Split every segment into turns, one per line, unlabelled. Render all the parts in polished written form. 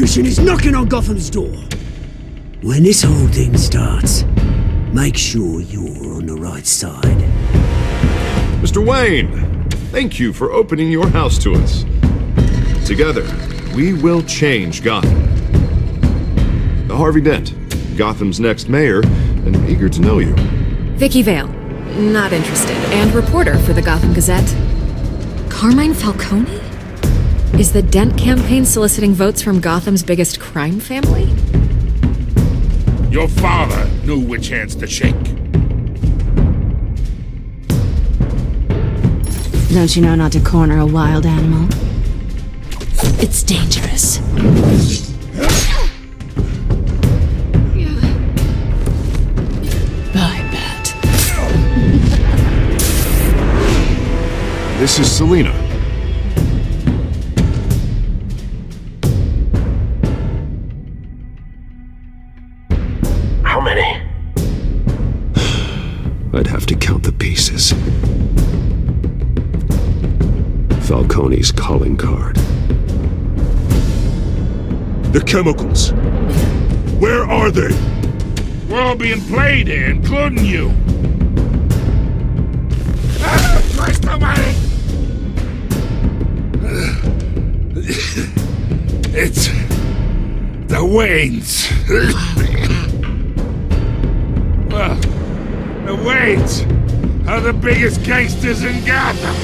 mission is knocking on Gotham's door. When this whole thing starts, make sure you're on the right side.
Mr. Wayne, thank you for opening your house to us. Together, we will change Gotham. Harvey Dent, Gotham's next mayor, and eager to know you.
Vicky Vale, not interested, and reporter for the Gotham Gazette. Carmine Falcone? Is the Dent campaign soliciting votes from Gotham's biggest crime family?
Your father knew which hands to shake.
Don't you know not to corner a wild animal? It's dangerous. I bet.
This is Selina.
How many?
I'd have to count the pieces. Falcone's calling card.
The chemicals. Where are they? We're all being played here, including you. Christ almighty! It's the Waynes. Well, the Waynes are the biggest gangsters in Gotham.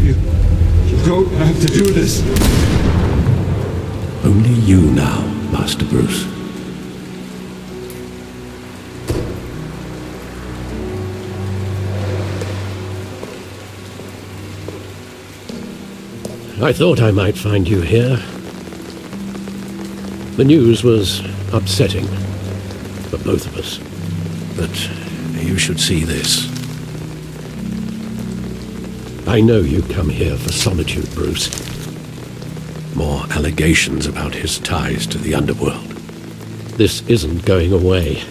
You don't have to do this. Only you now, Master Bruce.
I thought I might find you here. The news was upsetting for both of us. But you should see this. I know you come here for solitude, Bruce. More allegations about his ties to the underworld. This isn't going away.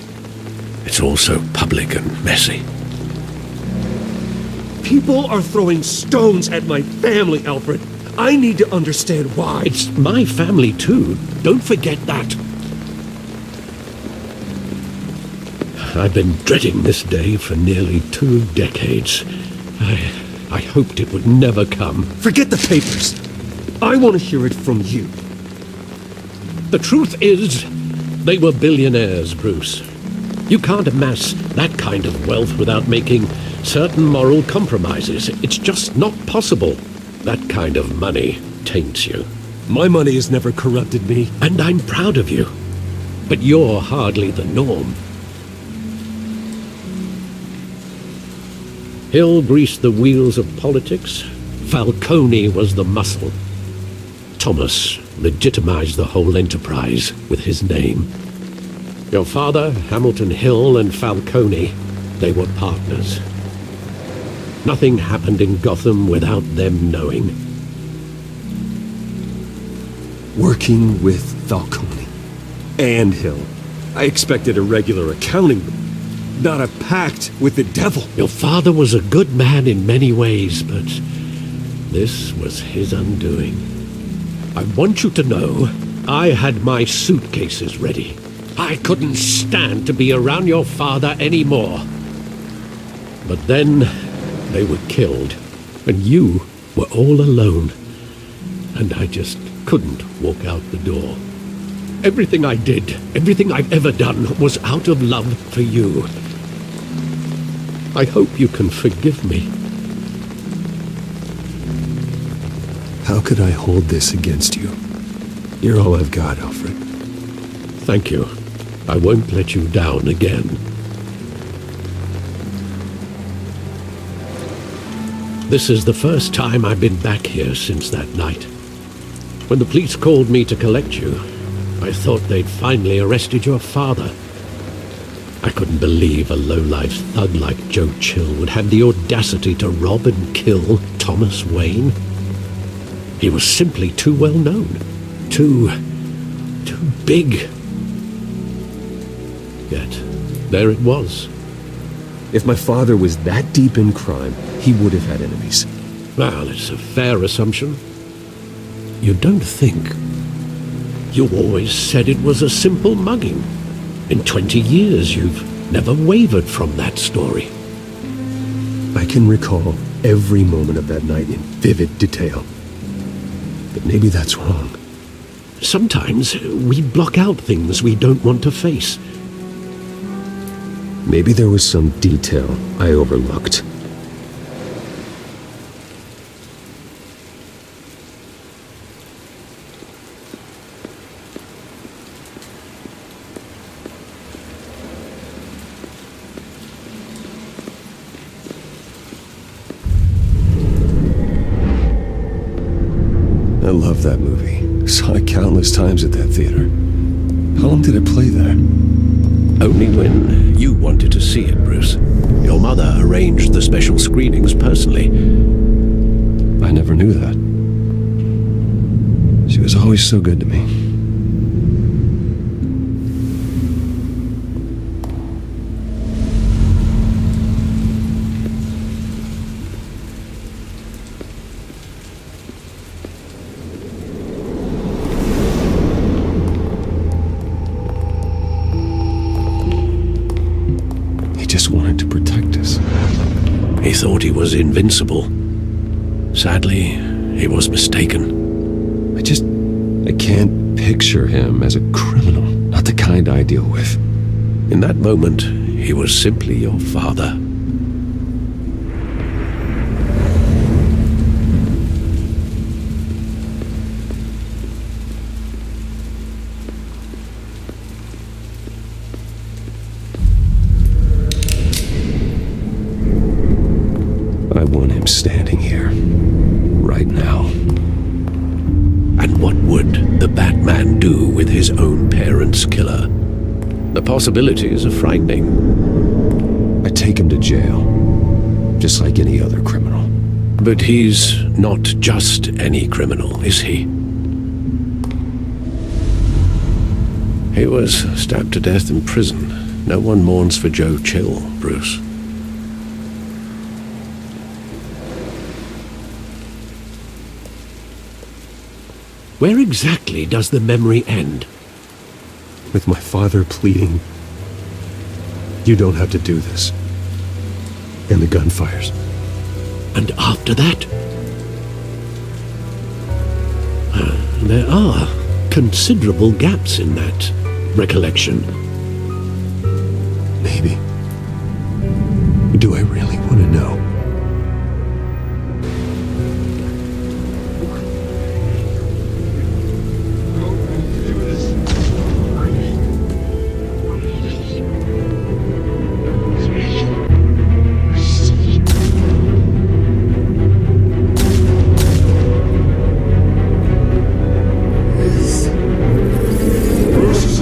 It's all so public and messy.
People are throwing stones at my family, Alfred. I need to understand why.
It's my family, too. Don't forget that. I've been dreading this day for nearly 2 decades. I hoped it would never come.
Forget the papers. I want to hear it from you.
The truth is, they were billionaires, Bruce. You can't amass that kind of wealth without making certain moral compromises. It's just not possible. That kind of money taints you.
My money has never corrupted me.
And I'm proud of you. But you're hardly the norm. Hill greased the wheels of politics. Falcone was the muscle. Thomas legitimized the whole enterprise with his name. Your father, Hamilton Hill, and Falcone, they were partners. Nothing happened in Gotham without them knowing.
Working with Falcone and Hill. I expected a regular accounting, not a pact with the devil.
Your father was a good man in many ways, but this was his undoing. I want you to know, I had my suitcases ready. I couldn't stand to be around your father anymore. But then, they were killed, and you were all alone. And I just couldn't walk out the door. Everything I did, everything I've ever done, was out of love for you. I hope you can forgive me.
How could I hold this against you? You're all I've got, Alfred.
Thank you. I won't let you down again. This is the first time I've been back here since that night. When the police called me to collect you, I thought they'd finally arrested your father. I couldn't believe a low-life thug like Joe Chill would have the audacity to rob and kill Thomas Wayne. He was simply too well known. Too big. Yet, there it was.
If my father was that deep in crime, he would have had enemies.
Well, it's a fair assumption. You don't think? You always said it was a simple mugging. In 20 years, you've never wavered from that story.
I can recall every moment of that night in vivid detail. But maybe that's wrong.
Sometimes we block out things we don't want to face.
Maybe there was some detail I overlooked. I love that movie. Saw it countless times at that theater. How long did it play there?
Only when you wanted to see it, Bruce. Your mother arranged the special screenings personally.
I never knew that. She was always so good to me. Wanted to protect us.
He thought he was invincible. Sadly, he was mistaken.
I can't picture him as a criminal, not the kind I deal with.
In that moment, he was simply your father.
I want him standing here, right now.
And what would the Batman do with his own parents' killer? The possibilities are frightening.
I take him to jail, just like any other criminal.
But he's not just any criminal, is he? He was stabbed to death in prison. No one mourns for Joe Chill, Bruce. Where exactly does the memory end?
With my father pleading, "You don't have to do this." And the gunfires.
And after that? There are considerable gaps in that recollection.
Maybe. Do I really want to know?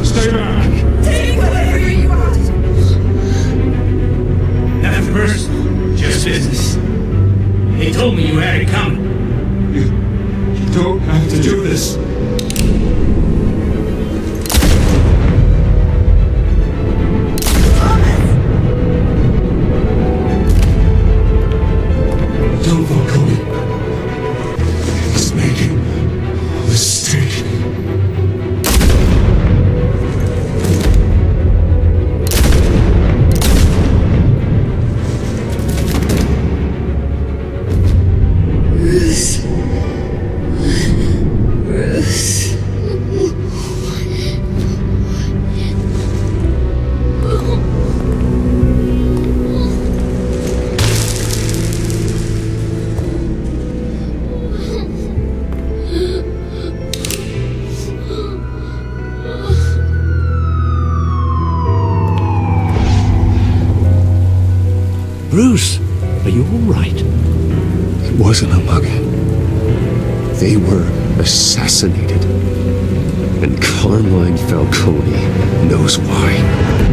Stay back!
Take whatever you want!
That person
Bruce, are you all right?
It wasn't a mug. They were assassinated. And Carmine Falcone knows why.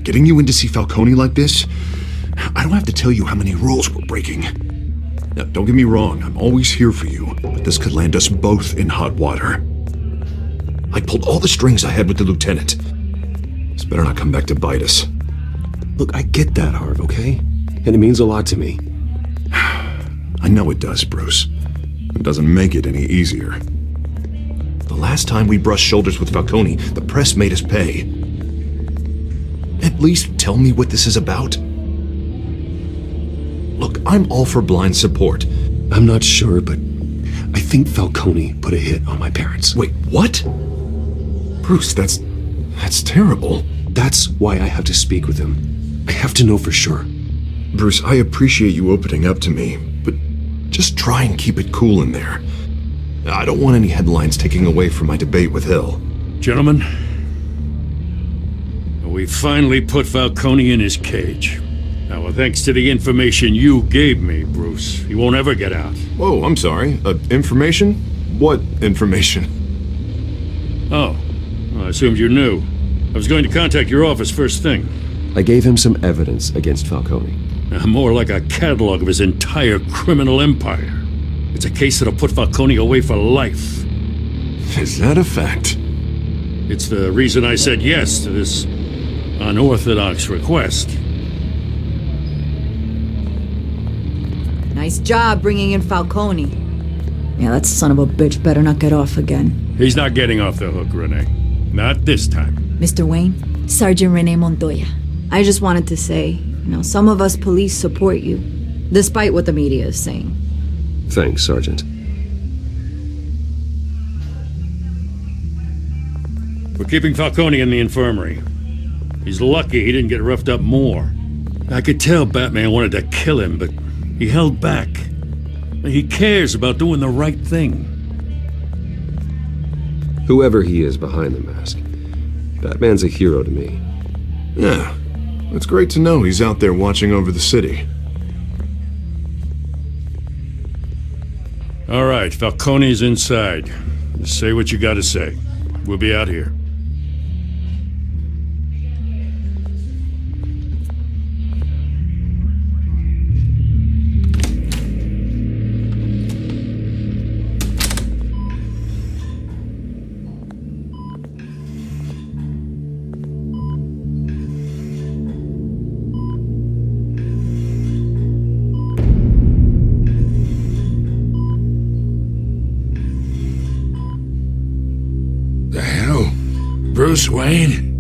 Getting you in to see Falcone like this? I don't have to tell you how many rules we're breaking. Now, don't get me wrong, I'm always here for you, but this could land us both in hot water. I pulled all the strings I had with the lieutenant. This better not come back to bite us.
Look, I get that, Harv, okay? And it means a lot to me.
I know it does, Bruce. It doesn't make it any easier. The last time we brushed shoulders with Falcone, the press made us pay. At least tell me what this is about. Look, I'm all for blind support.
I'm not sure, but I think Falcone put a hit on my parents.
Wait, what? Bruce, that's terrible.
That's why I have to speak with him. I have to know for sure.
Bruce, I appreciate you opening up to me, but just try and keep it cool in there. I don't want any headlines taking away from my debate with Hill.
Gentlemen, we finally put Falcone in his cage. Now, well, thanks to the information you gave me, Bruce, he won't ever get out.
Whoa, I'm sorry. Information? What information?
Oh, well, I assumed you knew. I was going to contact your office first thing.
I gave him some evidence against Falcone.
More like a catalog of his entire criminal empire. It's a case that'll put Falcone away for life.
Is that a fact?
It's the reason I said yes to this unorthodox request.
Nice job bringing in Falcone. Yeah, that son of a bitch better not get off again.
He's not getting off the hook, Renee. Not this time.
Mr. Wayne, Sergeant Renee Montoya. I just wanted to say, some of us police support you, despite what the media is saying.
Thanks, Sergeant.
We're keeping Falcone in the infirmary. He's lucky he didn't get roughed up more. I could tell Batman wanted to kill him, but he held back. He cares about doing the right thing.
Whoever he is behind the mask, Batman's a hero to me.
Yeah, it's great to know he's out there watching over the city.
All right, Falcone's inside. Just say what you gotta say. We'll be out here.
Bruce Wayne?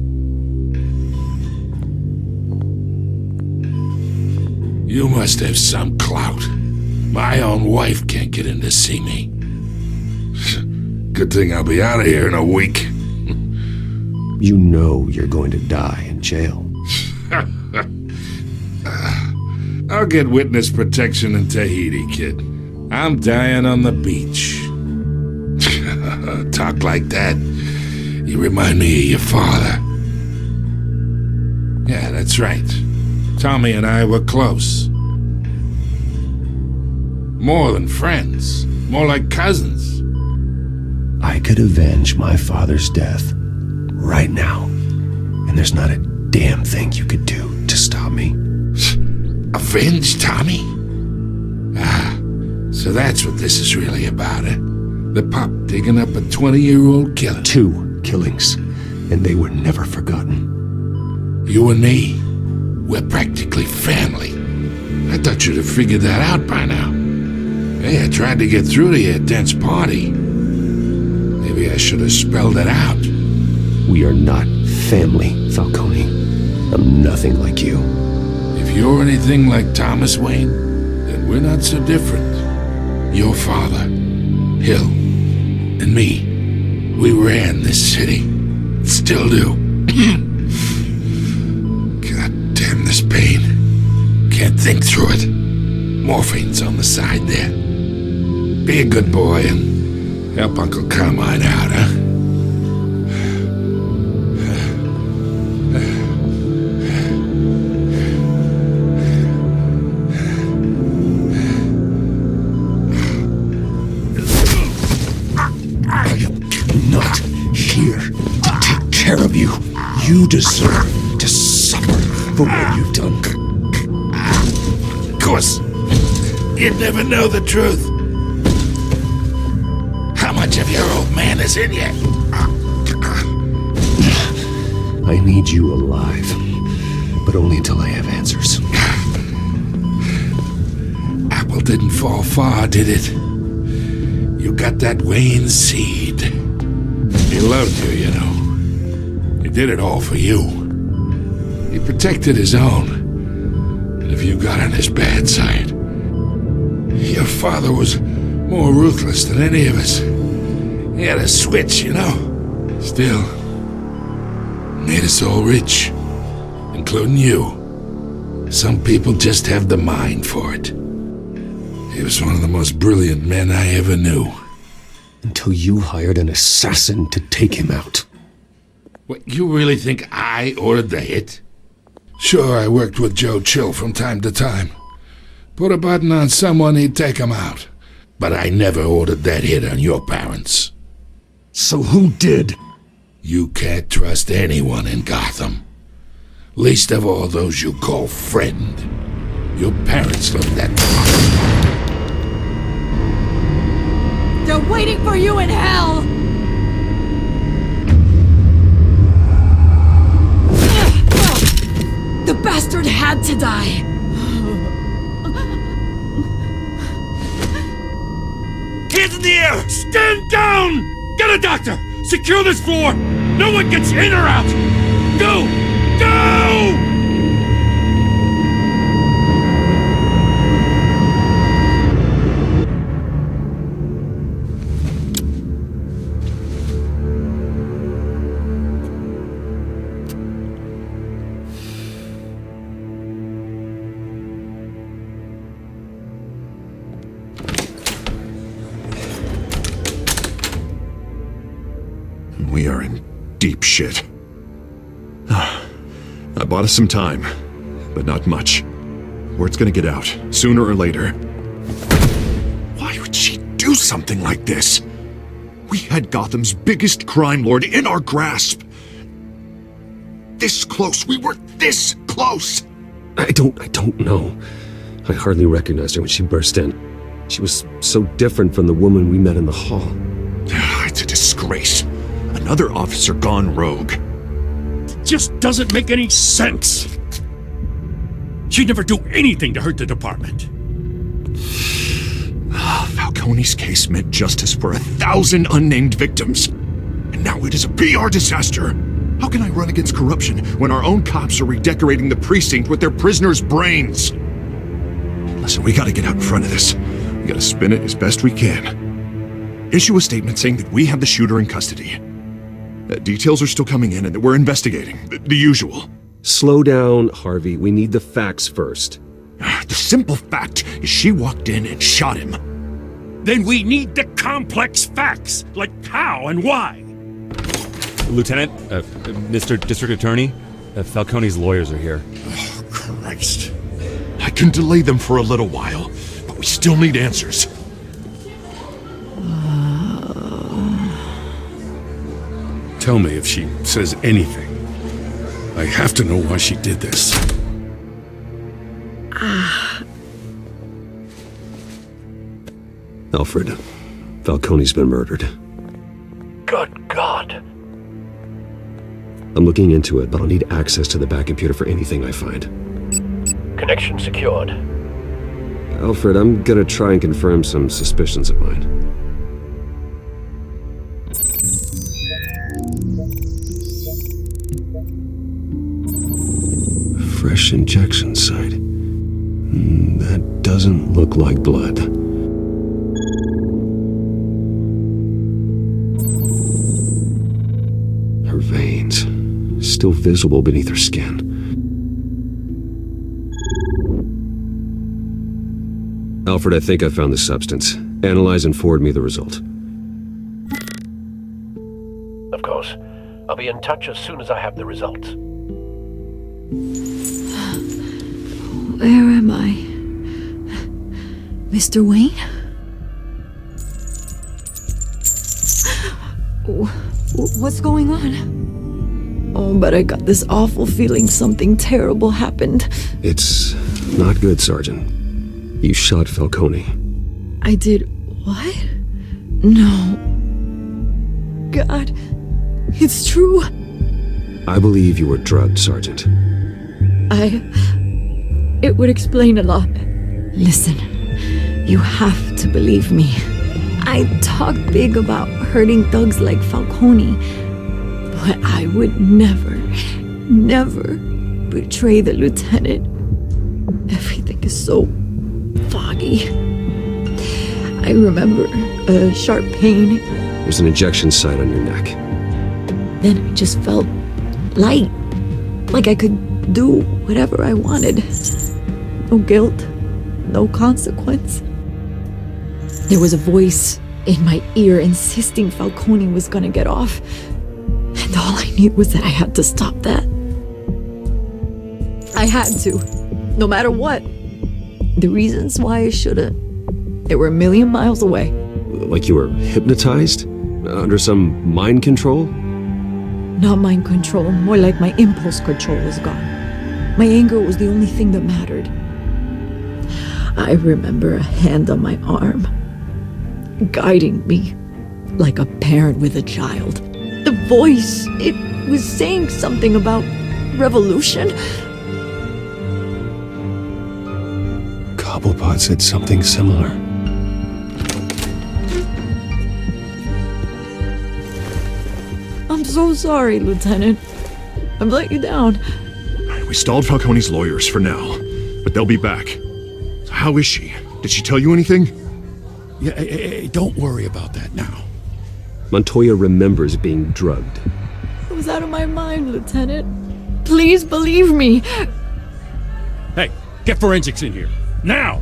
You must have some clout. My own wife can't get in to see me. Good thing I'll be out of here in a week.
You know you're going to die in jail.
I'll get witness protection in Tahiti, kid. I'm dying on the beach. Talk like that. You remind me of your father. Yeah, that's right. Tommy and I were close. More than friends. More like cousins.
I could avenge my father's death right now. And there's not a damn thing you could do to stop me.
Avenge Tommy? Ah, so that's what this is really about, eh? The pup digging up a 20-year-old killer.
2 killings, and they were never forgotten.
You and me, we're practically family. I thought you'd have figured that out by now. Hey, I tried to get through to your dense party. Maybe I should have spelled it out.
We are not family, Falcone.
I'm nothing like you.
If you're anything like Thomas Wayne, then we're not so different. Your father, Hill, and me, we ran this city. Still do. God damn this pain. Can't think through it. Morphine's on the side there. Be a good boy and help Uncle Carmine out, huh?
Not here to take care of you. You deserve to suffer for what you've done.
Of course, you'd never know the truth. How much of your old man is in you?
I need you alive, but only until I have answers.
Apple didn't fall far, did it? You got that Wayne seed. He loved you, you know. He did it all for you. He protected his own. And if you got on his bad side, your father was more ruthless than any of us. He had a switch, you know. Still, made us all rich, including you. Some people just have the mind for it. He was one of the most brilliant men I ever knew.
Until you hired an assassin to take him out.
What, you really think I ordered the hit? Sure, I worked with Joe Chill from time to time. Put a button on someone, he'd take him out. But I never ordered that hit on your parents.
So who did?
You can't trust anyone in Gotham. Least of all those you call friend. Your parents looked that.
They're waiting for you in hell! The bastard had to die!
Hands in the air! Stand down! Get a doctor! Secure this floor! No one gets in or out! Go! Go!
We are in deep shit. I bought us some time, but not much. Word's gonna get out, sooner or later. Why would she do something like this? We had Gotham's biggest crime lord in our grasp. This close, we were this close!
I don't know. I hardly recognized her when she burst in. She was so different from the woman we met in the hall.
It's a disgrace. Another officer gone rogue.
It just doesn't make any sense. She'd never do anything to hurt the department.
Falcone's case meant justice for 1,000 unnamed victims. And now it is a PR disaster. How can I run against corruption when our own cops are redecorating the precinct with their prisoners' brains? Listen, we gotta get out in front of this. We gotta spin it as best we can. Issue a statement saying that we have the shooter in custody. Details are still coming in and that we're investigating. The usual.
Slow down, Harvey. We need the facts first.
The simple fact is she walked in and shot him.
Then we need the complex facts, like how and why.
Lieutenant, Mr. District Attorney, Falcone's lawyers are here.
Oh, Christ. I can delay them for a little while, but we still need answers.
Tell me if she says anything. I have to know why she did this.
Alfred, Falcone's been murdered.
Good God.
I'm looking into it, but I'll need access to the back computer for anything I find.
Connection secured.
Alfred, I'm gonna try and confirm some suspicions of mine.
fresh injection site. That doesn't look like blood. Her veins, still visible beneath her skin. Alfred, I think I found the substance. Analyze and forward me the result.
Of course. I'll be in touch as soon as I have the results.
Where am I? Mr. Wayne? What's going on? Oh, but I got this awful feeling something terrible happened.
It's not good, Sergeant. You shot Falcone.
I did what? No. God, it's true.
I believe you were drugged, Sergeant.
It would explain a lot. Listen, you have to believe me. I talk big about hurting thugs like Falcone, but I would never betray the lieutenant. Everything is so foggy. I remember a sharp pain.
There's an injection site on your neck.
Then I just felt light, like I could do whatever I wanted. No guilt, no consequence. There was a voice in my ear insisting Falcone was gonna get off, and all I knew was that I had to stop that. I had to, no matter what. The reasons why I shouldn't, they were a million miles away.
Like you were hypnotized? Under some mind control?
Not mind control, more like my impulse control was gone. My anger was the only thing that mattered. I remember a hand on my arm, guiding me like a parent with a child. The voice, it was saying something about revolution.
Cobblepot said something similar.
I'm so sorry, Lieutenant. I've let you down.
We stalled Falcone's lawyers for now, but they'll be back. So how is she? Did she tell you anything?
Yeah, hey, don't worry about that now.
Montoya remembers being drugged.
I was out of my mind, Lieutenant. Please believe me.
Hey, get forensics in here. Now!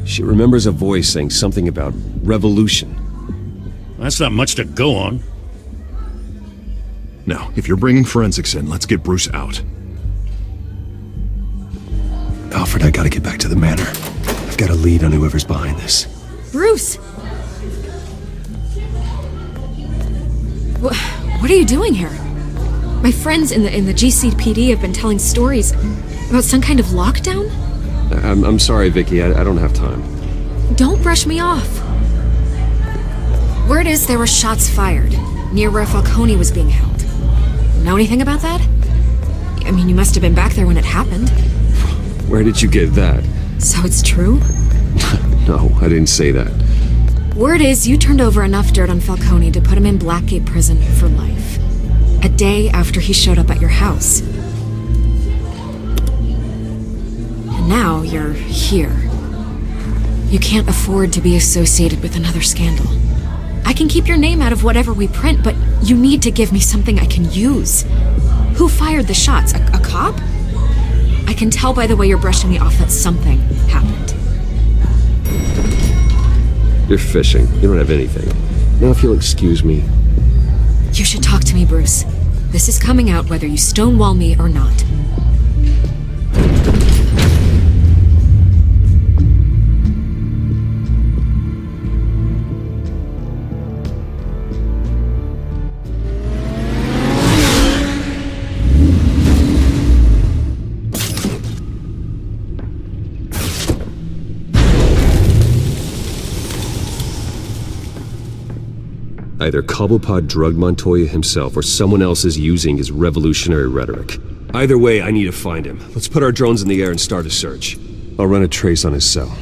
She remembers a voice saying something about revolution.
That's not much to go on.
Now, if you're bringing forensics in, let's get Bruce out.
Alfred, I gotta get back to the manor. I've got a lead on whoever's behind this.
Bruce! What are you doing here? My friends in the GCPD have been telling stories about some kind of lockdown?
I'm sorry, Vicky. I don't have time.
Don't brush me off. Word is there were shots fired near where Falcone was being held. Know anything about that? I mean, you must have been back there when it happened.
Where did you get that?
So it's true?
No, I didn't say that.
Word is you turned over enough dirt on Falcone to put him in Blackgate Prison for life. A day after he showed up at your house. And now you're here. You can't afford to be associated with another scandal. I can keep your name out of whatever we print, but you need to give me something I can use. Who fired the shots? A cop? I can tell by the way you're brushing me off that something happened.
You're fishing. You don't have anything. Now if you'll excuse me.
You should talk to me, Bruce. This is coming out whether you stonewall me or not.
Either Cobblepot drugged Montoya himself or someone else is using his revolutionary rhetoric. Either way, I need to find him. Let's put our drones in the air and start a search. I'll run a trace on his cell.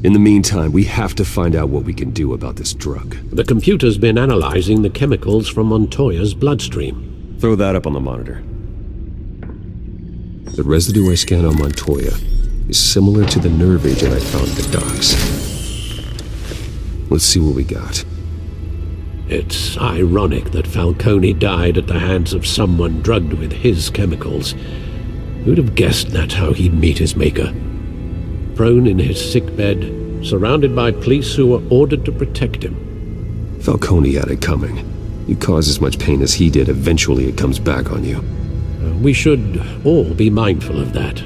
In the meantime, we have to find out what we can do about this drug.
The computer's been analyzing the chemicals from Montoya's bloodstream.
Throw that up on the monitor. The residue I scanned on Montoya is similar to the nerve agent I found at the docks. Let's see what we got.
It's ironic that Falcone died at the hands of someone drugged with his chemicals. Who'd have guessed that's how he'd meet his maker? Prone in his sickbed, surrounded by police who were ordered to protect him.
Falcone had it coming. You cause as much pain as he did, eventually it comes back on you.
We should all be mindful of that.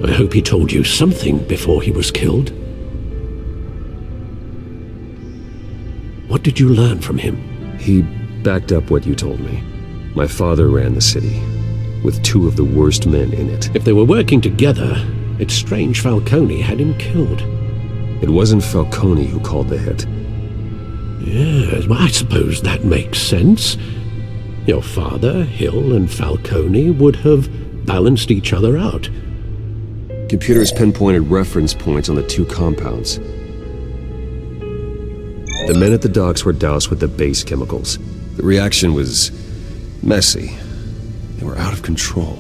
I hope he told you something before he was killed. What did you learn from him?
He backed up what you told me. My father ran the city, with two of the worst men in it.
If they were working together, it's strange Falcone had him killed.
It wasn't Falcone who called the hit.
Yes, well, I suppose that makes sense. Your father, Hill, and Falcone would have balanced each other out.
Computers pinpointed reference points on the two compounds. The men at the docks were doused with the base chemicals. The reaction was messy. They were out of control.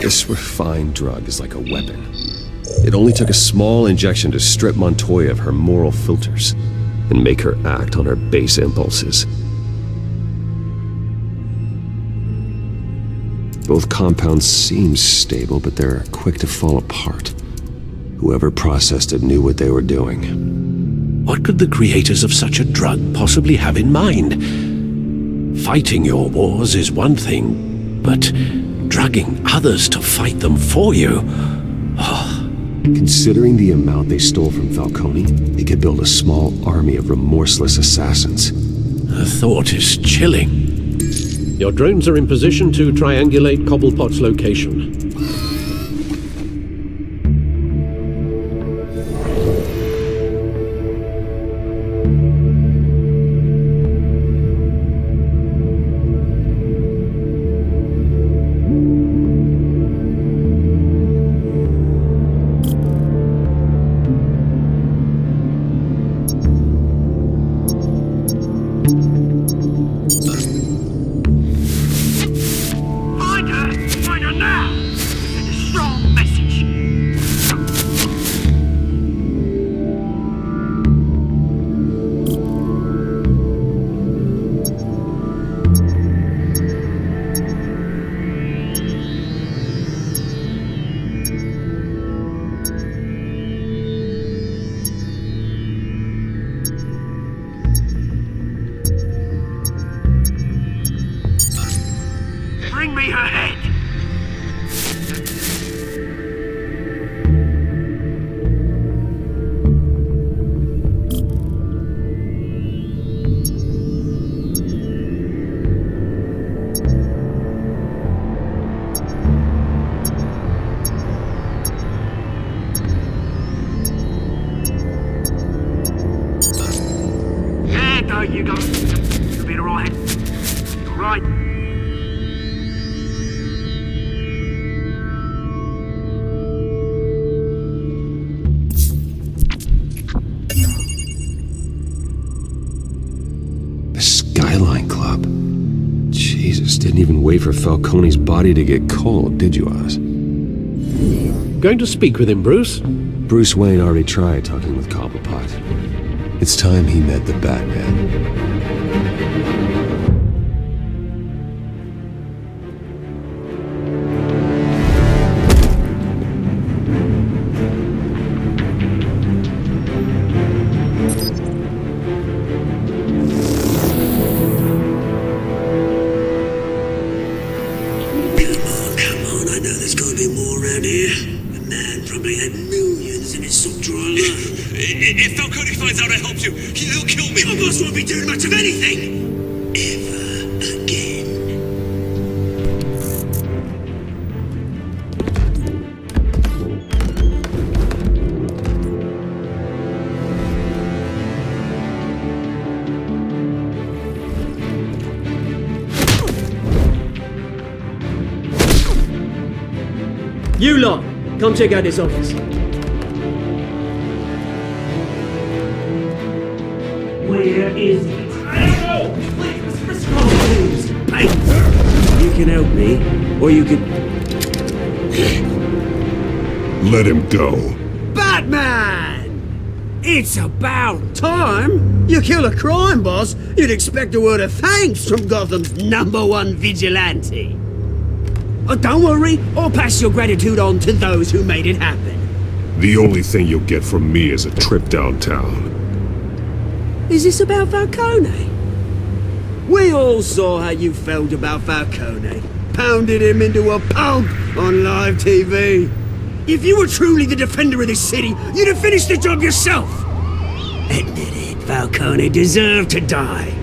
This refined drug is like a weapon. It only took a small injection to strip Montoya of her moral filters and make her act on her base impulses. Both compounds seem stable, but they're quick to fall apart. Whoever processed it knew what they were doing.
What could the creators of such a drug possibly have in mind? Fighting your wars is one thing, but drugging others to fight them for you?
Considering the amount they stole from Falcone, they could build a small army of remorseless assassins.
The thought is chilling. Your drones are in position to triangulate Cobblepot's location.
Bring me her head! There you go. You'll be alright. You're right.
Skyline Club. Jesus, didn't even wait for Falcone's body to get cold, did you, Oz?
Going to speak with him, Bruce?
Bruce Wayne already tried talking with Cobblepot. It's time he met the Batman.
If Falcone finds out I helped you, he'll kill me. Your boss won't be doing much of anything. Ever again.
You lot, come check out his office.
Where is it? I don't know! Please, Mr. Cobb, Wait! You can help me, or you can...
Let him go.
Batman! It's about time! You kill a crime boss, you'd expect a word of thanks from Gotham's #1 vigilante. Oh, don't worry, I'll pass your gratitude on to those who made it happen.
The only thing you'll get from me is a trip downtown.
Is this about Falcone? We all saw how you felt about Falcone. Pounded him into a pulp on live TV. If you were truly the defender of this city, you'd have finished the job yourself. Admit it, Falcone deserved to die.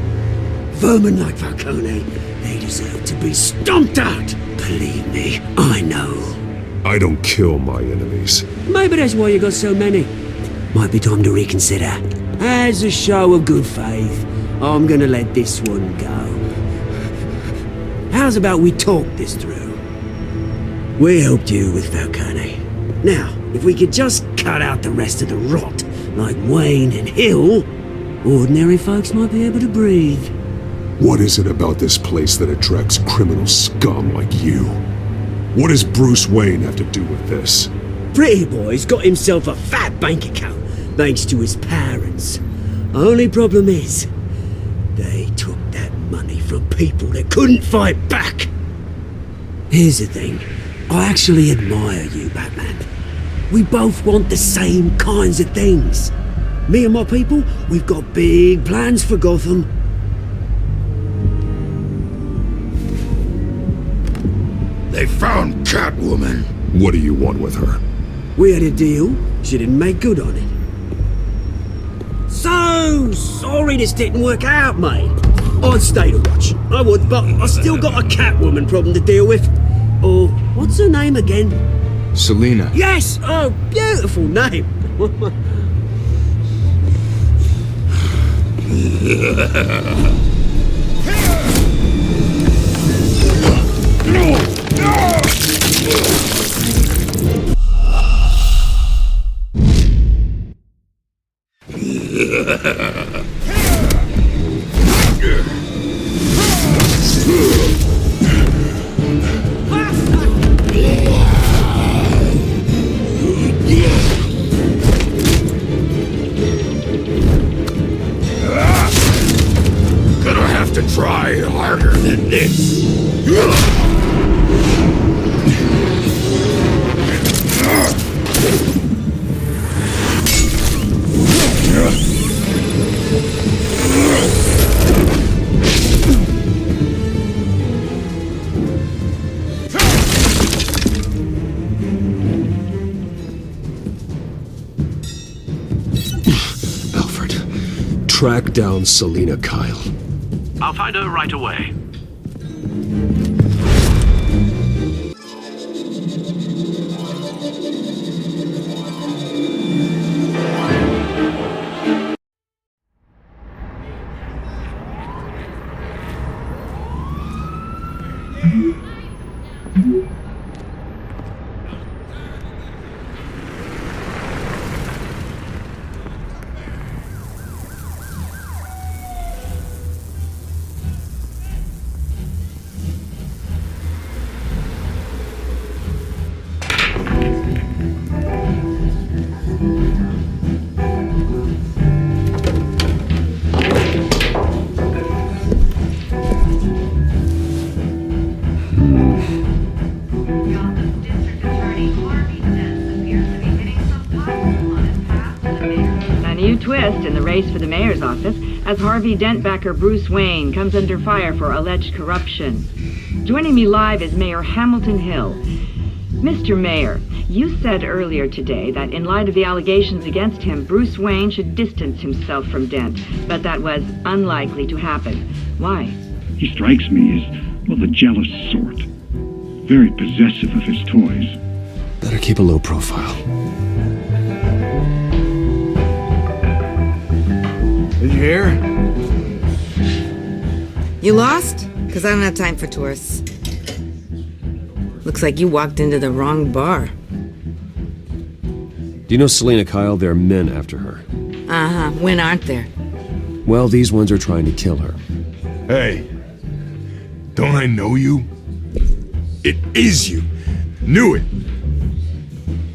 Vermin like Falcone, they deserve to be stomped out. Believe me, I know.
I don't kill my enemies.
Maybe that's why you got so many. Might be time to reconsider. As a show of good faith, I'm gonna let this one go. How's about we talk this through? We helped you with Falcone. Now, if we could just cut out the rest of the rot, like Wayne and Hill, ordinary folks might be able to breathe.
What is it about this place that attracts criminal scum like you? What does Bruce Wayne have to do with this?
Pretty Boy's got himself a fat bank account, thanks to his parents. Only problem is, they took that money from people that couldn't fight back. Here's the thing. I actually admire you, Batman. We both want the same kinds of things. Me and my people, we've got big plans for Gotham.
They found Catwoman. What do you want with her?
We had a deal. She didn't make good on it. So sorry this didn't work out, mate. I'd stay to watch. I would, but I still got a Catwoman problem to deal with. Or, what's her name again?
Selina.
Yes! Oh, beautiful name.
Gonna have to try harder than this. Track down Selina Kyle.
I'll find her right away.
Twist in the race for the mayor's office as Harvey Dent backer Bruce Wayne comes under fire for alleged corruption. Joining me live is Mayor Hamilton Hill. Mr. Mayor, you said earlier today that in light of the allegations against him, Bruce Wayne should distance himself from Dent, but that was unlikely to happen. Why?
He strikes me as, well, the jealous sort. Very possessive of his toys.
Better keep a low profile.
Is you here?
You lost? Because I don't have time for tourists. Looks like you walked into the wrong bar.
Do you know Selina Kyle? There are men after her.
Uh-huh. When aren't there?
Well, these ones are trying to kill her.
Hey, Don't I know you? It is you. Knew it.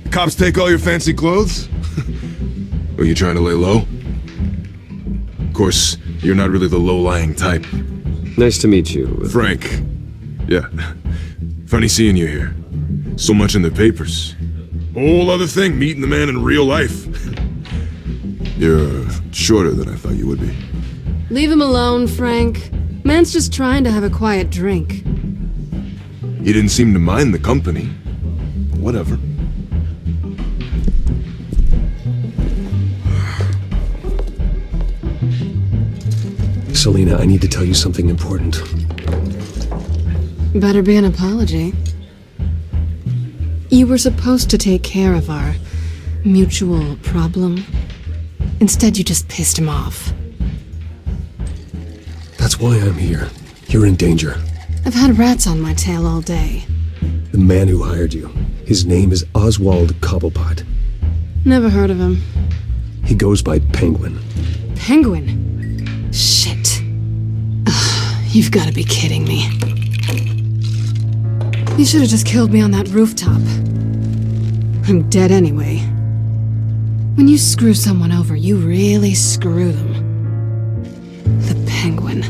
The cops take all your fancy clothes? Were you trying to lay low? Of course, you're not really the low-lying type.
Nice to meet you.
Frank. Yeah. Funny seeing you here. So much in the papers. Whole other thing, meeting the man in real life. You're shorter than I thought you would be.
Leave him alone, Frank. Man's just trying to have a quiet drink.
He didn't seem to mind the company. Whatever.
Selina, I need to tell you something important.
Better be an apology. You were supposed to take care of our mutual problem. Instead, you just pissed him off.
That's why I'm here. You're in danger.
I've had rats on my tail all day.
The man who hired you. His name is Oswald Cobblepot.
Never heard of him.
He goes by Penguin.
Penguin? Shit. Ugh, you've got to be kidding me. You should have just killed me on that rooftop. I'm dead anyway. When you screw someone over, you really screw them. The Penguin.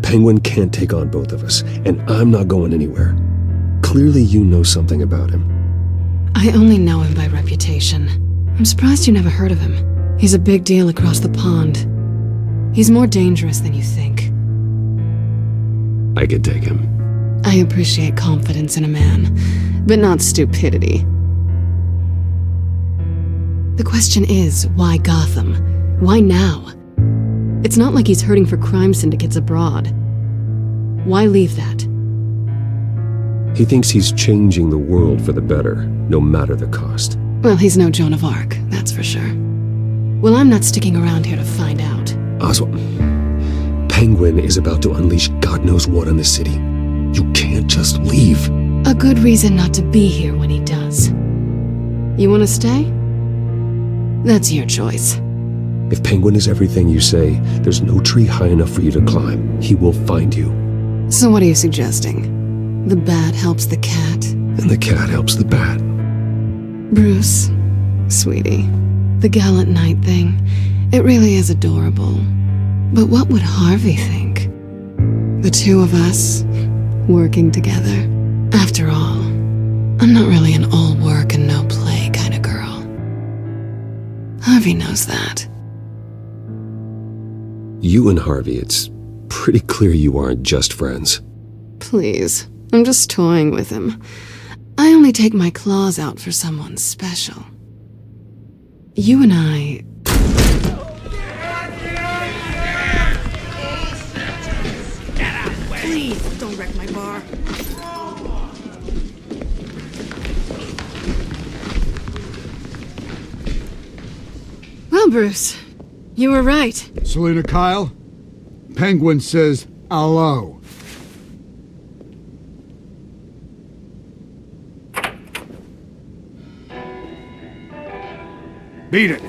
Penguin can't take on both of us, and I'm not going anywhere. Clearly you know something about him.
I only know him by reputation. I'm surprised you never heard of him. He's a big deal across the pond. He's more dangerous than you think.
I could take him.
I appreciate confidence in a man, but not stupidity. The question is, why Gotham? Why now? It's not like he's hurting for crime syndicates abroad. Why leave that?
He thinks he's changing the world for the better, no matter the cost.
Well, he's no Joan of Arc, that's for sure. Well, I'm not sticking around here to find out.
Oswald, Penguin is about to unleash God knows what on the city. You can't just leave.
A good reason not to be here when he does. You want to stay? That's your choice.
If Penguin is everything you say, there's no tree high enough for you to climb. He will find you.
So what are you suggesting? The bat helps the cat?
And the cat helps the bat.
Bruce, sweetie, the gallant knight thing, it really is adorable. But what would Harvey think? The two of us, working together. After all, I'm not really an all work and no play kind of girl. Harvey knows that.
You and Harvey, it's pretty clear you aren't just friends.
Please, I'm just toying with him. I only take my claws out for someone special. You and I...
Please, don't wreck my bar.
Well, Bruce, you were right.
Selina Kyle, Penguin says hello. Beat it.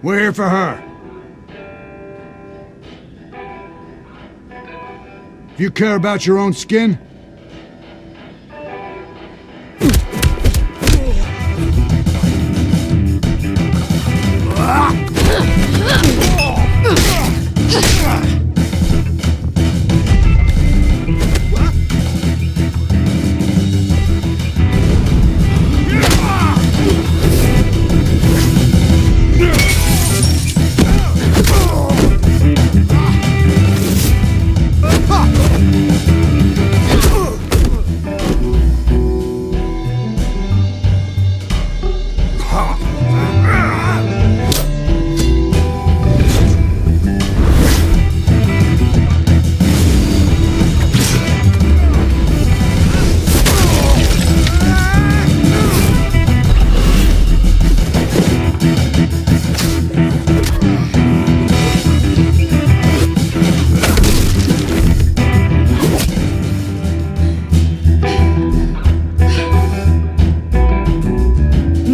We're here for her. If you care about your own skin,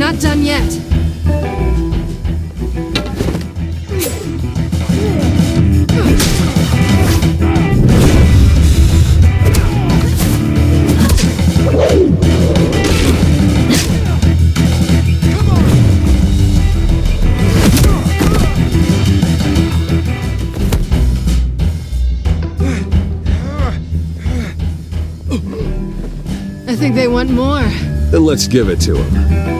not done yet. think they want more.
Then let's give it to them.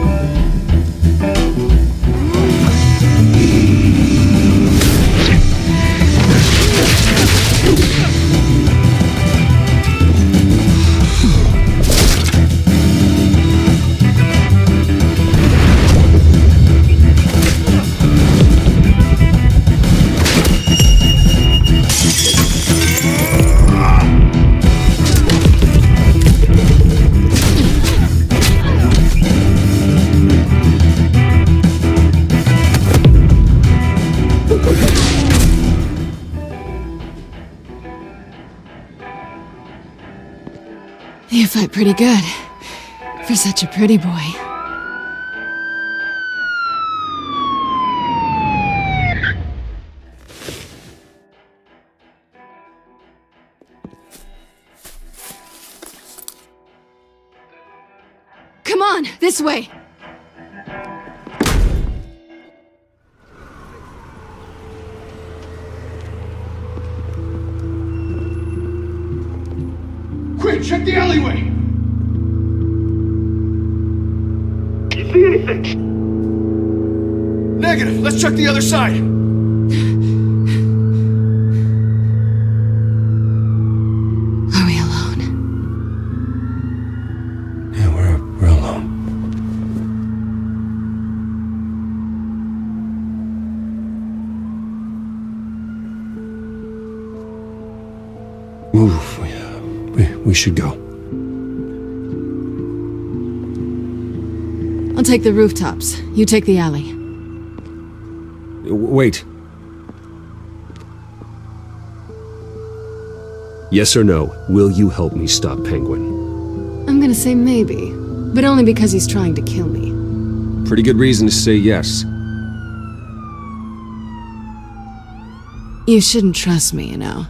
You fight pretty good. For such a pretty boy. Come on, this way!
Quick, check the alleyway!
You see anything?
Negative, let's check the other side.
Are we alone?
Yeah, we're alone.
Ooh, we should go.
I'll take the rooftops. You take the alley.
Wait. Yes or no, will you help me stop Penguin?
I'm gonna say maybe, but only because he's trying to kill me.
Pretty good reason to say yes.
You shouldn't trust me, you know.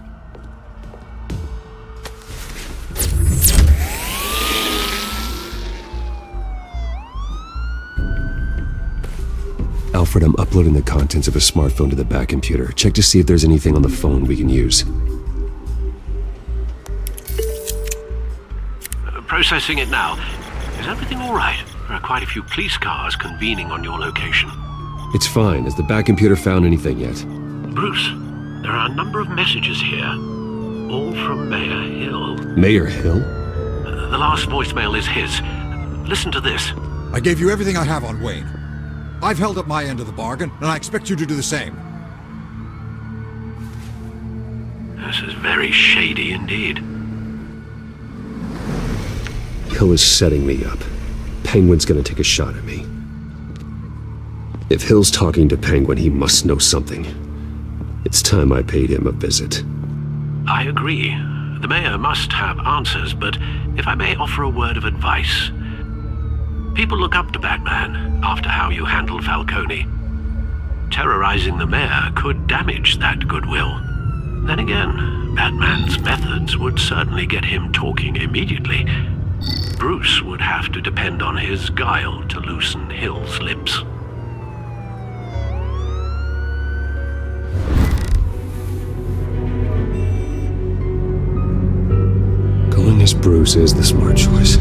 Alfred, I'm uploading the contents of a smartphone to the back computer. Check to see if there's anything on the phone we can use.
Processing it now. Is everything all right? There are quite a few police cars convening on your location.
It's fine. Has the back computer found anything yet?
Bruce, there are a number of messages here. All from Mayor Hill.
Mayor Hill?
The last voicemail is his. Listen to this.
I gave you everything I have on Wayne. I've held up my end of the bargain, and I expect you to do the same.
This is very shady indeed.
Hill is setting me up. Penguin's gonna take a shot at me. If Hill's talking to Penguin, he must know something. It's time I paid him a visit.
I agree. The mayor must have answers, but if I may offer a word of advice. People look up to Batman after how you handled Falcone. Terrorizing the mayor could damage that goodwill. Then again, Batman's methods would certainly get him talking immediately. Bruce would have to depend on his guile to loosen Hill's lips.
Going as Bruce is the smart choice.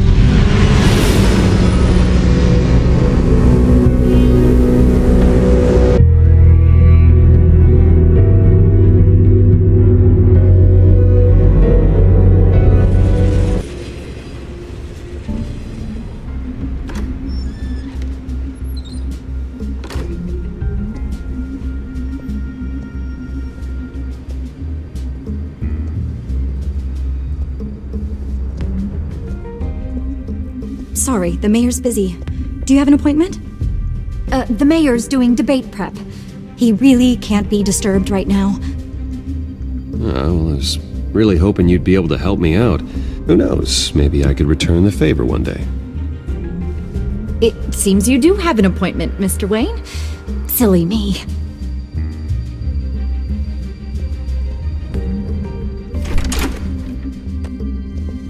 Sorry, the mayor's busy. Do you have an appointment? The mayor's doing debate prep. He really can't be disturbed right now.
I was really hoping you'd be able to help me out. Who knows, maybe I could return the favor one day.
It seems you do have an appointment, Mr. Wayne. Silly me.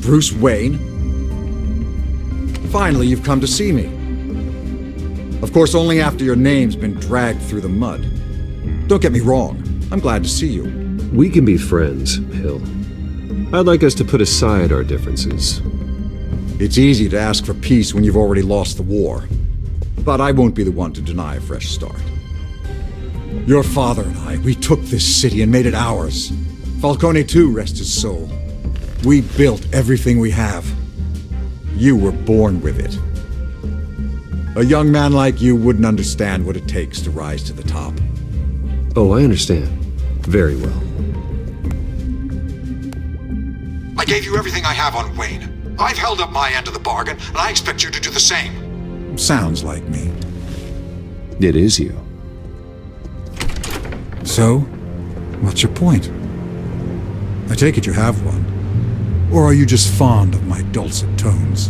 Bruce Wayne? Finally, you've come to see me. Of course, only after your name's been dragged through the mud. Don't get me wrong, I'm glad to see you.
We can be friends, Hill. I'd like us to put aside our differences.
It's easy to ask for peace when you've already lost the war. But I won't be the one to deny a fresh start. Your father and I, we took this city and made it ours. Falcone too, rest his soul. We built everything we have. You were born with it. A young man like you wouldn't understand what it takes to rise to the top.
Oh, I understand. Very well.
I gave you everything I have on Wayne. I've held up my end of the bargain, and I expect you to do the same. Sounds like me.
It is you.
So, what's your point? I take it you have one. Or are you just fond of my dulcet tones?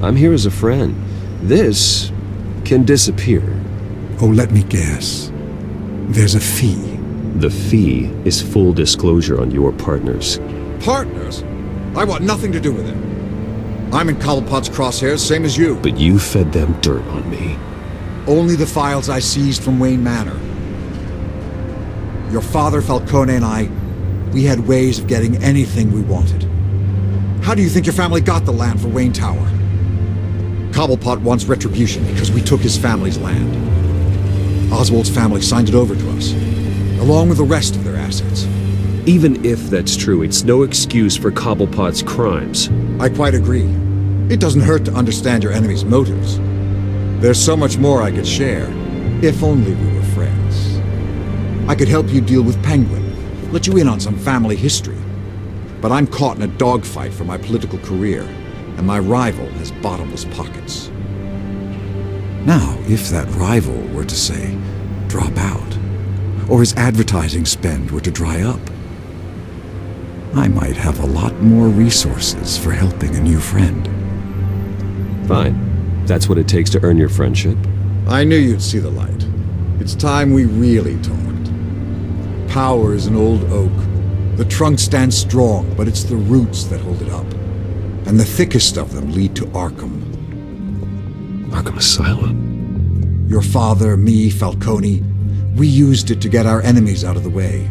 I'm here as a friend. This can disappear.
Oh, let me guess. There's a fee.
The fee is full disclosure on your partners.
Partners? I want nothing to do with it. I'm in Cobblepot's crosshairs, same as you.
But you fed them dirt on me.
Only the files I seized from Wayne Manor. Your father, Falcone, and I, we had ways of getting anything we wanted. How do you think your family got the land for Wayne Tower? Cobblepot wants retribution because we took his family's land. Oswald's family signed it over to us, along with the rest of their assets.
Even if that's true, it's no excuse for Cobblepot's crimes.
I quite agree. It doesn't hurt to understand your enemy's motives. There's so much more I could share, if only we were friends. I could help you deal with Penguin, let you in on some family history. But I'm caught in a dogfight for my political career, and my rival has bottomless pockets. Now, if that rival were to, say, drop out, or his advertising spend were to dry up, I might have a lot more resources for helping a new friend.
Fine. That's what it takes to earn your friendship.
I knew you'd see the light. It's time we really talked. Power is an old oak. The trunk stands strong, but it's the roots that hold it up. And the thickest of them lead to Arkham.
Arkham Asylum?
Your father, me, Falcone, we used it to get our enemies out of the way.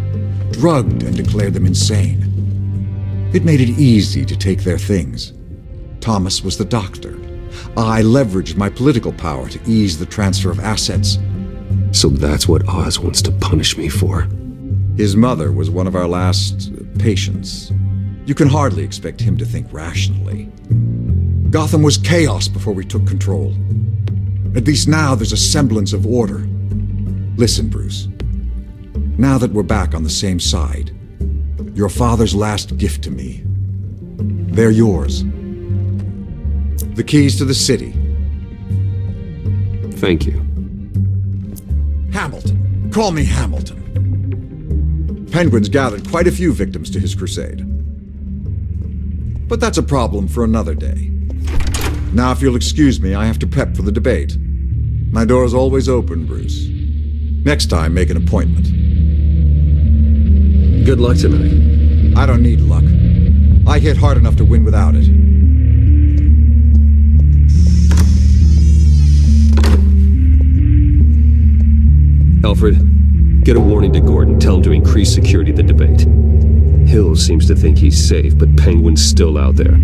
Drugged and declared them insane. It made it easy to take their things. Thomas was the doctor. I leveraged my political power to ease the transfer of assets.
So that's what Oz wants to punish me for.
His mother was one of our last patients. You can hardly expect him to think rationally. Gotham was chaos before we took control. At least now there's a semblance of order. Listen, Bruce. Now that we're back on the same side, your father's last gift to me, they're yours. The keys to the city.
Thank you.
Hamilton. Call me Hamilton. Penguin's gathered quite a few victims to his crusade. But that's a problem for another day. Now, if you'll excuse me, I have to prep for the debate. My door is always open, Bruce. Next time, make an appointment.
Good luck tonight.
I don't need luck. I hit hard enough to win without it.
Alfred, get a warning to Gordon. Tell him to increase security at the debate. Hill seems to think he's safe, but Penguin's still out there.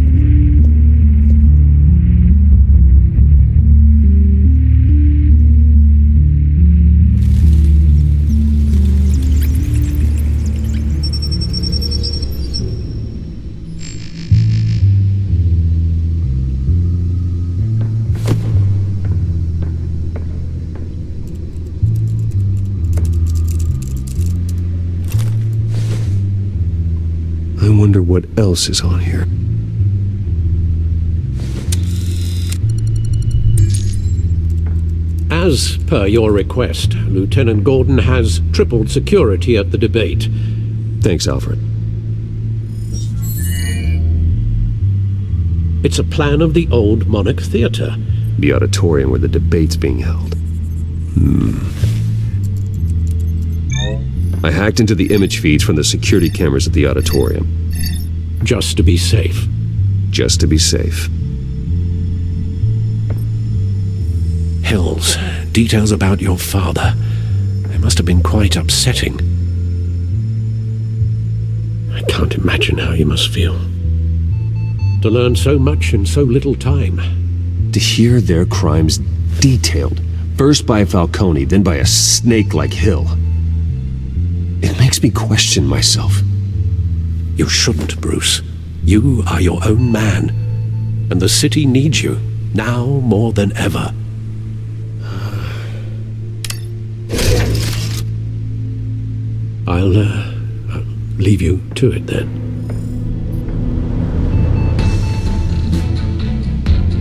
I wonder what else is on here.
As per your request, Lieutenant Gordon has tripled security at the debate.
Thanks, Alfred.
It's a plan of the old Monarch Theater.
The auditorium where the debate's being held. I hacked into the image feeds from the security cameras at the auditorium.
Just to be safe.
Just to be safe.
Hills, details about your father. They must have been quite upsetting. I can't imagine how you must feel. to learn so much in so little time.
To hear their crimes detailed, first by Falcone, then by a snake like Hill. It makes me question myself.
You shouldn't, Bruce. You are your own man, and the city needs you, now more than ever. I'll leave you to it then.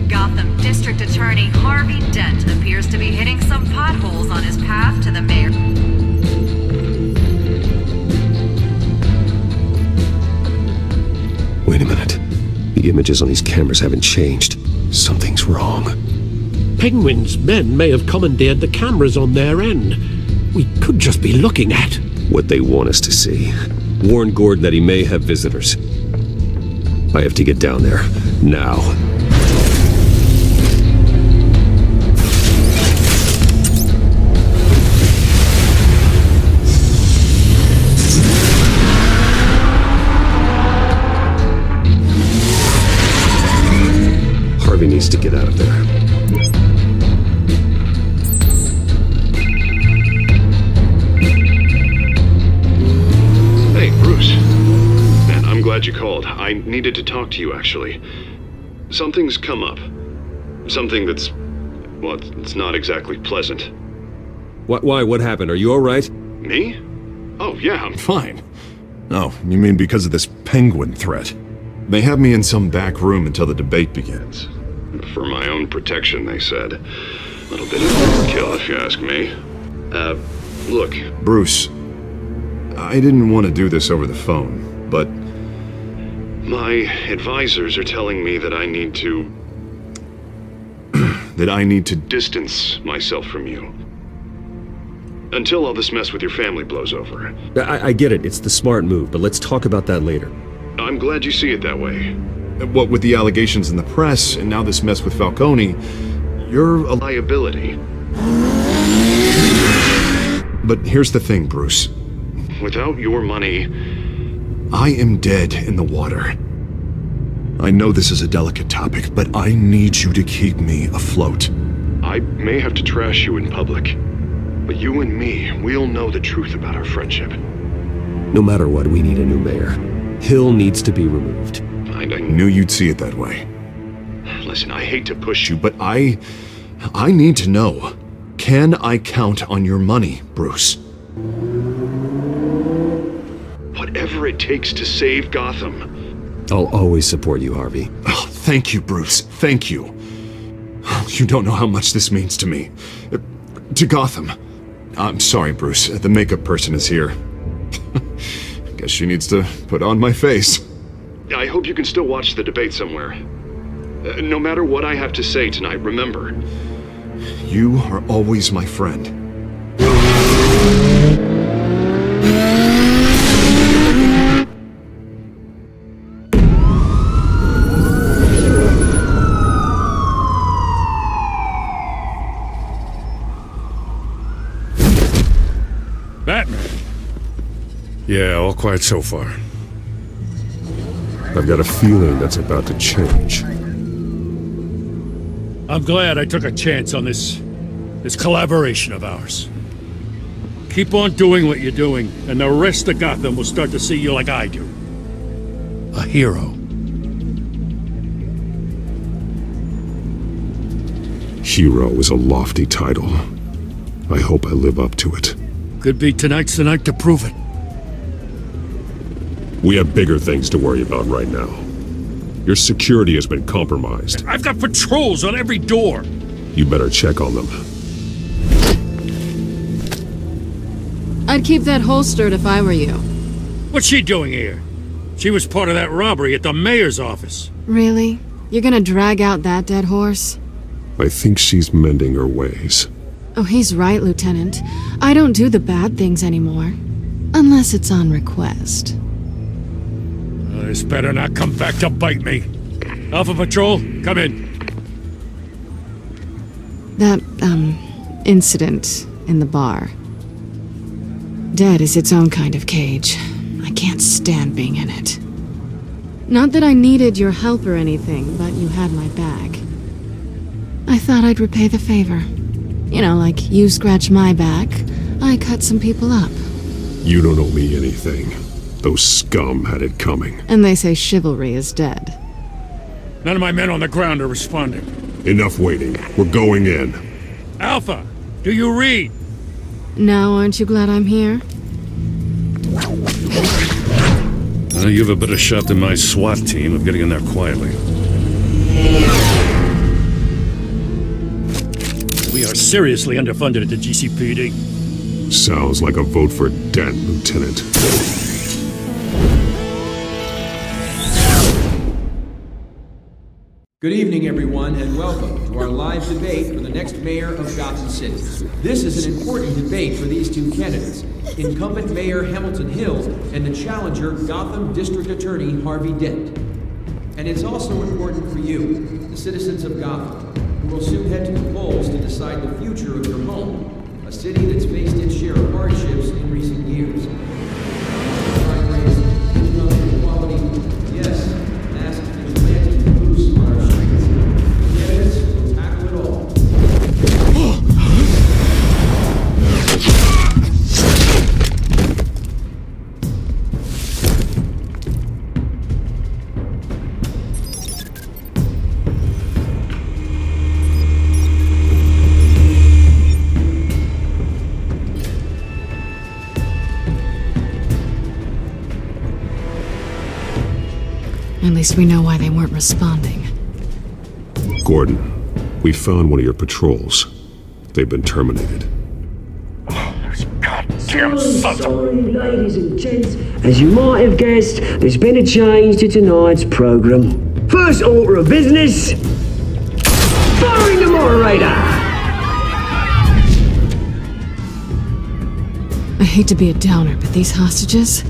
Gotham District Attorney Harvey Dent appears to be hitting some potholes on his path to the mayor.
Wait a minute. The images on these cameras haven't changed. Something's wrong.
Penguin's men may have commandeered the cameras on their end. We could just be looking at
what they want us to see. Warn Gordon that he may have visitors. I have to get down there, now. Harvey needs to get out of there.
Glad you called. I needed to talk to you, actually. Something's come up. Something that's... well, it's not exactly pleasant.
Why? What happened? Are you alright?
Me? Oh, yeah, I'm fine.
Oh, you mean because of this penguin threat?
They have me in some back room until the debate begins. For my own protection, they said. A little bit of overkill, if you ask me. Look, Bruce, I didn't want to do this over the phone, but my advisors are telling me that I need to... that I need to distance myself from you. Until all this mess with your family blows over.
I get it. It's the smart move, but let's talk about that later.
I'm glad you see it that way. What with the allegations in the press, and now this mess with Falcone, you're a liability. But here's the thing, Bruce. Without your money, I am dead in the water. I know this is a delicate topic, but I need you to keep me afloat. I may have to trash you in public, but you and me, we'll know the truth about our friendship.
No matter what, we need a new mayor. Hill needs to be removed.
I knew you'd see it that way. Listen, I hate to push you, but I need to know. Can I count on your money, Bruce? Whatever it takes to save Gotham.
I'll always support you, Harvey.
Oh, thank you, Bruce. Thank you. You don't know how much this means to me. To Gotham. I'm sorry, Bruce. The makeup person is here. Guess she needs to put on my face. I hope you can still watch the debate somewhere. No matter what I have to say tonight, remember, you are always my friend.
Batman. Yeah, all quiet so far.
I've got a feeling that's about to change.
I'm glad I took a chance on this collaboration of ours. Keep on doing what you're doing, and the rest of Gotham will start to see you like I do. A hero.
Hero is a lofty title. I hope I live up to it.
Could be tonight's the night to prove it.
We have bigger things to worry about right now. Your security has been compromised.
I've got patrols on every door.
You better check on them.
I'd keep that holstered if I were you.
What's she doing here? She was part of that robbery at the mayor's office.
Really? You're gonna drag out that dead horse?
I think she's mending her ways.
Oh, he's right, Lieutenant. I don't do the bad things anymore. Unless it's on request.
This better not come back to bite me. Alpha Patrol, come in.
That, incident in the bar. Dead is its own kind of cage. I can't stand being in it. Not that I needed your help or anything, but you had my back. I thought I'd repay the favor. You know, like you scratch my back, I cut some people up.
You don't owe me anything. Those scum had it coming.
And they say chivalry is dead.
None of my men on the ground are responding.
Enough waiting. We're going in.
Alpha, do you read?
Now, aren't you glad I'm here?
You have a better shot than my SWAT team of getting in there quietly. We are seriously underfunded at the GCPD.
Sounds like a vote for Dent, Lieutenant.
Good evening, everyone, and welcome to our live debate for the next mayor of Gotham City. This is an important debate for these two candidates, incumbent Mayor Hamilton Hill and the challenger Gotham District Attorney Harvey Dent. And it's also important for you, the citizens of Gotham, who will soon head to the polls to decide the future of your home, a city that's faced its share of hardships in recent years. Crime rates, income inequality, yes, masked vigilantes loose on our streets. Candidates will tackle it all.
At least we know why they weren't responding.
Gordon, we found one of your patrols. They've been terminated.
Goddamn sorry, ladies and gents. As you might have guessed, there's been a change to tonight's program. First order of business, firing the moderator.
I hate to be a downer, but these hostages,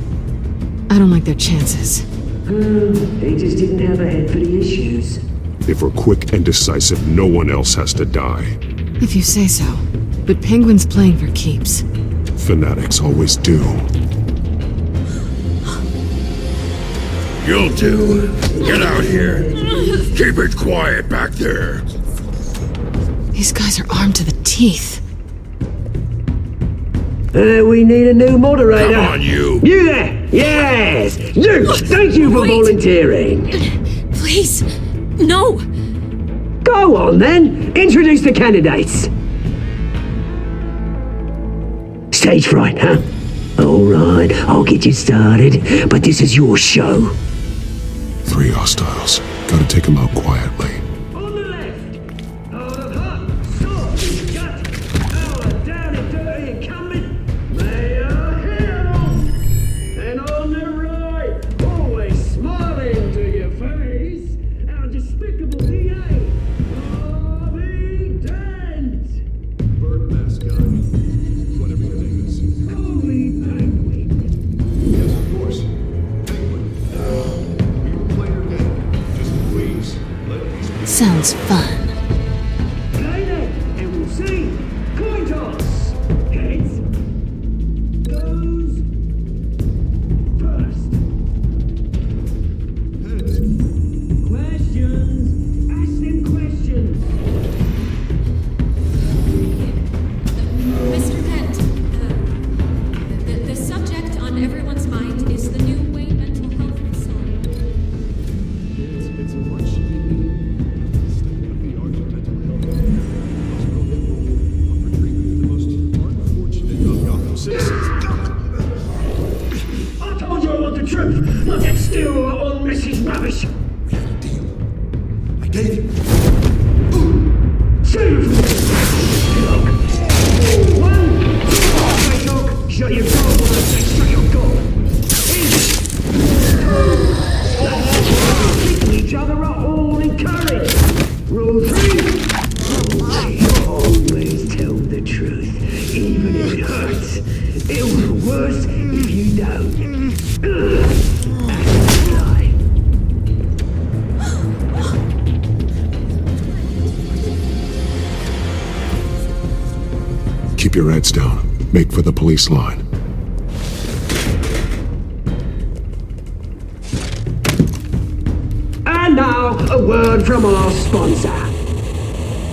I don't like their chances.
They just didn't have a head for the issues.
If we're quick and decisive, no one else has to die.
If you say so. But Penguin's playing for keeps.
Fanatics always do.
You'll do. Get out here. Keep it quiet back there.
These guys are armed to the teeth.
We need a new moderator.
Come on, you.
You there! Yes! You! Thank you for volunteering.
Please, no.
Go on then. Introduce the candidates. Stage fright, huh? All right, I'll get you started, but this is your show.
3 hostiles. Gotta take them out quietly.
On the left, out of hot, soft, gut, our down and dirty incumbent, Mayor Hill. And on the right, always smiling to your face, our despicable DA, Harvey Dent.
Bird mascot. Whatever your name is.
Holy Penguin.
Yes, of course. Penguin. We will play your game. Just please, let these people...
Sounds fun.
Play then, and we'll see. Coin toss. Heads. Goes first.
Heads.
Questions. Ask them questions.
Mr. Dent, the subject on everyone's mind is the new Wayne mental health facility.
It's a much state-of-the-art mental health hospital that will offer treatment for the most unfortunate of Gotham citizens.
I told you I want the truth, not that still on Mrs. Rubbish.
We had a deal. I gave you.
Two. One. Two. Dog. Shut your door. When I say shut your door. Kicking each other are all encouraged. Rule 3. Always tell the truth, even if it hurts. It'll be worse if you don't. That's a lie.
Keep your heads down. Make for the police line.
a word from our sponsor.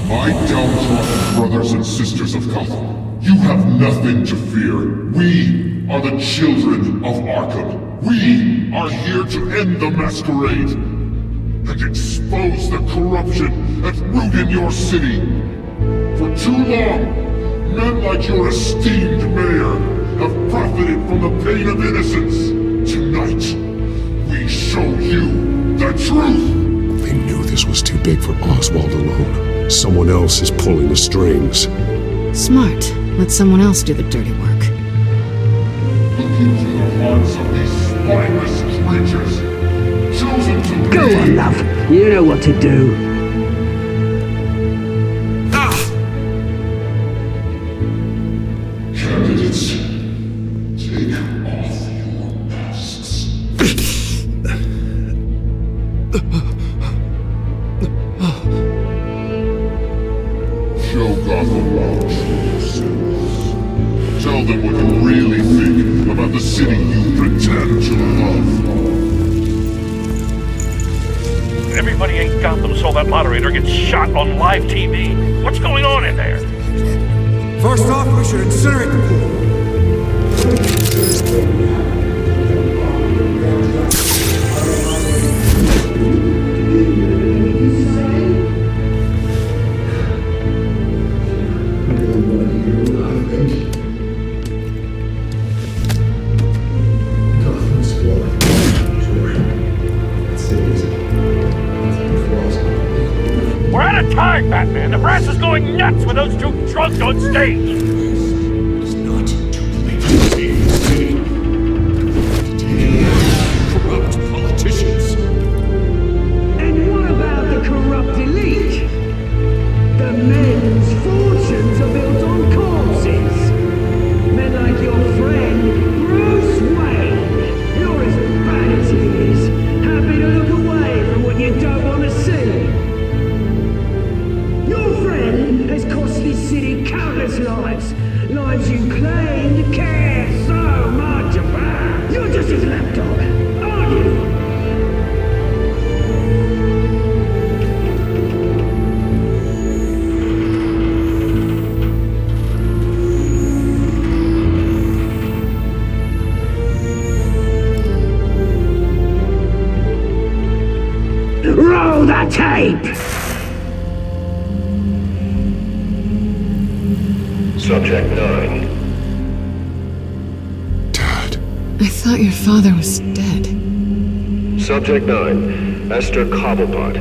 My downtrodden brothers and sisters of Gotham, you have nothing to fear. We are the children of Arkham. We are here to end the masquerade and expose the corruption at root in your city. For too long, men like your esteemed mayor have profited from the pain of innocence. Tonight, we show you the truth!
They knew this was too big for Oswald alone. Someone else is pulling the strings.
Smart. Let someone else do the dirty work.
Look into the hearts of these spineless creatures, chosen to
Go on, love. You know what to do.
Candidates, take off your masks. Show Gotham our true selves. Tell them what you really think about the city you pretend to love.
Everybody in Gotham saw that moderator get shot on live TV. What's going on in there?
First off, we should incinerate the pool.
We're out of time, Batman. The brass is going nuts with those two drunks on stage.
It's not too late to save the city. Corrupt politicians.
And what about the corrupt elite? The men's fortunes are built on corpses. Men like your friend, Bruce Wayne. You're as bad as he is. Happy to look away from what you don't want to see. Your friend has cost this city countless lives. Lives you claim to care so much about. You're just his lapdog, aren't you? Roll the tape!
Subject 9.
I thought your father was dead.
Subject 9. Esther Cobblepot.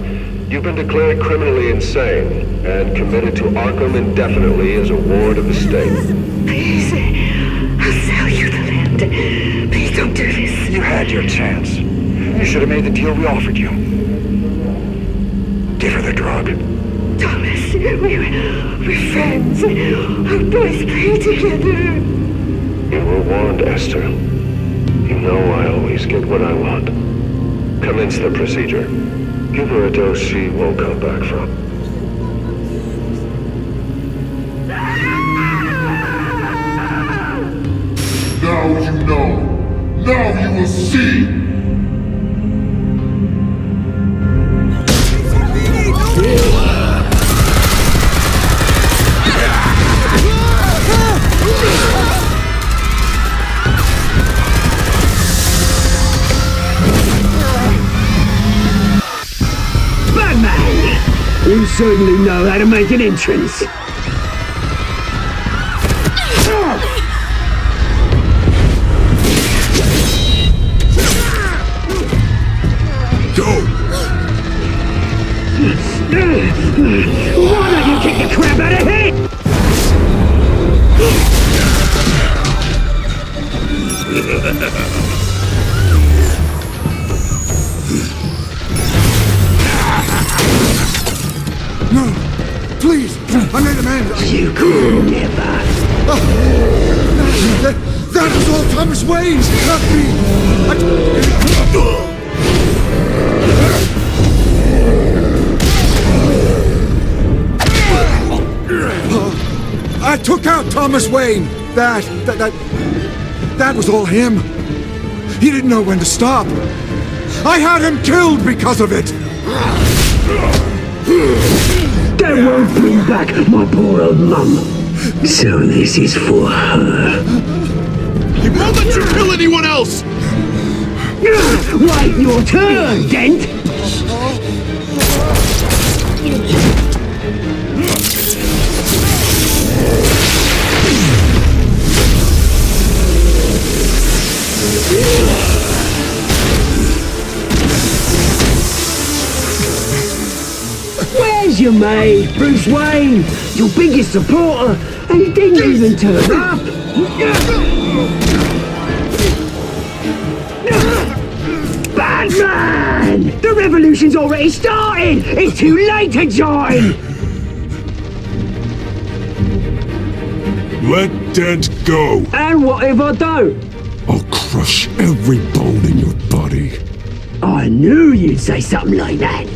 You've been declared criminally insane and committed to Arkham indefinitely as a ward of the state.
Please, I'll sell you the land. Please don't do this.
You had your chance. You should have made the deal we offered you. Give her the drug.
Thomas, we're friends. Our boys play together.
You were warned, Esther. You know I always get what I want. Commence the procedure. Give her a dose she won't come back from.
Now you know. Now you will see.
Batman! You certainly know how to make an entrance.
Go!
Why don't you kick the crap out of him?
No! Please! I made amends!
You could never!
That was all Thomas Wayne's! Not me! I took out Thomas Wayne! That was all him! He didn't know when to stop! I had him killed because of it!
That won't bring back my poor old mum. So this is for her.
He won't let you kill anyone else!
Wait your turn, Dent! Where's your mate, Bruce Wayne? Your biggest supporter, and he didn't even turn up! Batman! The revolution's already started! It's too late to join!
Let Dent go!
And what if I don't?
I'll crush every bone in your body.
I knew you'd say something like that.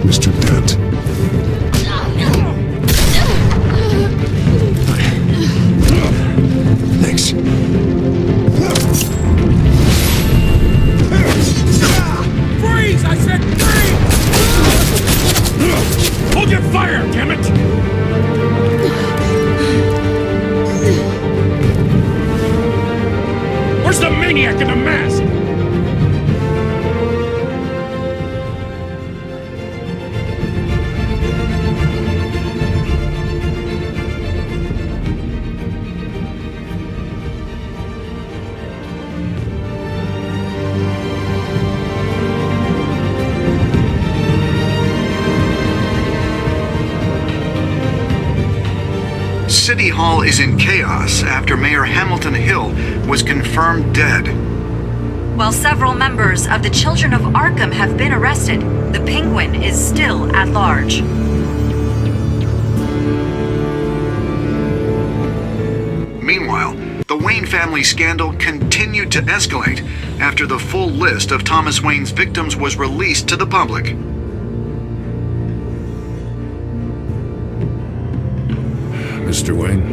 Mr. Dent. Thanks.
Freeze! I said freeze! Hold your fire, damn it! Where's the maniac in the mask?
City Hall is in chaos after Mayor Hamilton Hill was confirmed dead.
While several members of the Children of Arkham have been arrested, the Penguin is still at large.
Meanwhile, the Wayne family scandal continued to escalate after the full list of Thomas Wayne's victims was released to the public.
Mr. Wayne?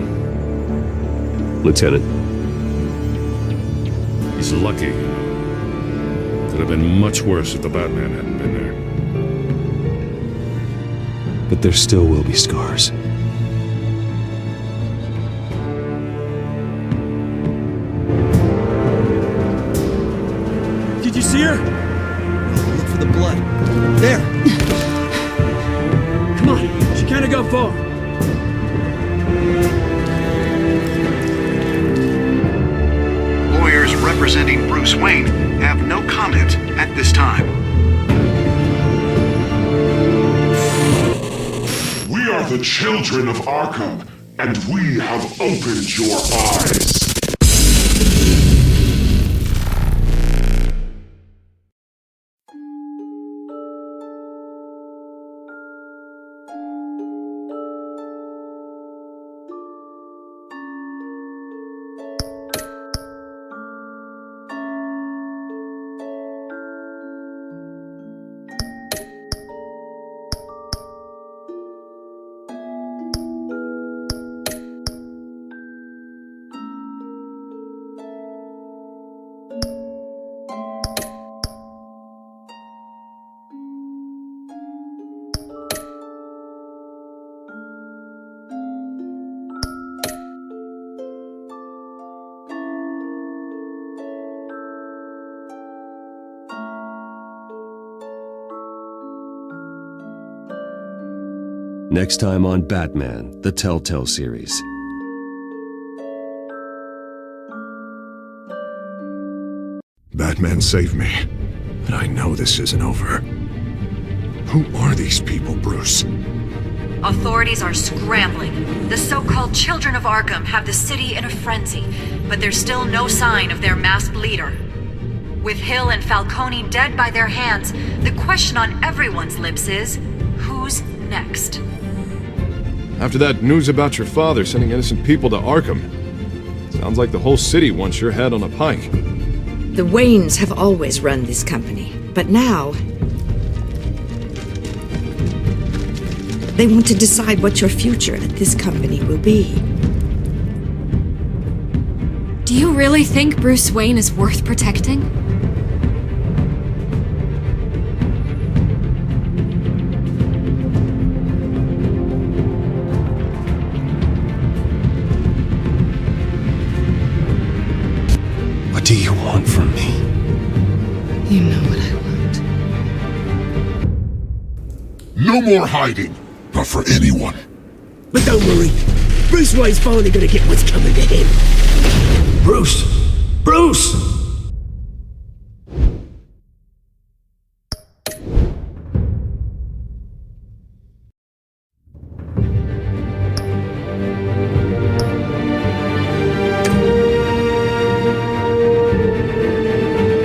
Lieutenant.
He's lucky. Could have been much worse if the Batman hadn't been there.
But there still will be scars.
Did you see her? Look for the blood. There. Come on, she can't have gone far.
Lawyers representing Bruce Wayne have no comment at this time.
We are the children of Arkham, and we have opened your eyes.
Next time on Batman, the Telltale series.
Batman saved me, but I know this isn't over. Who are these people, Bruce?
Authorities are scrambling. The so-called Children of Arkham have the city in a frenzy, but there's still no sign of their masked leader. With Hill and Falcone dead by their hands, the question on everyone's lips is, who's next?
After that news about your father sending innocent people to Arkham, sounds like the whole city wants your head on a pike.
The Waynes have always run this company, but now they want to decide what your future at this company will be.
Do you really think Bruce Wayne is worth protecting?
What do you want from me?
You know what I want.
No more hiding, not for anyone.
But don't worry, Bruce Wayne's finally gonna get what's coming to him.
Bruce! Bruce!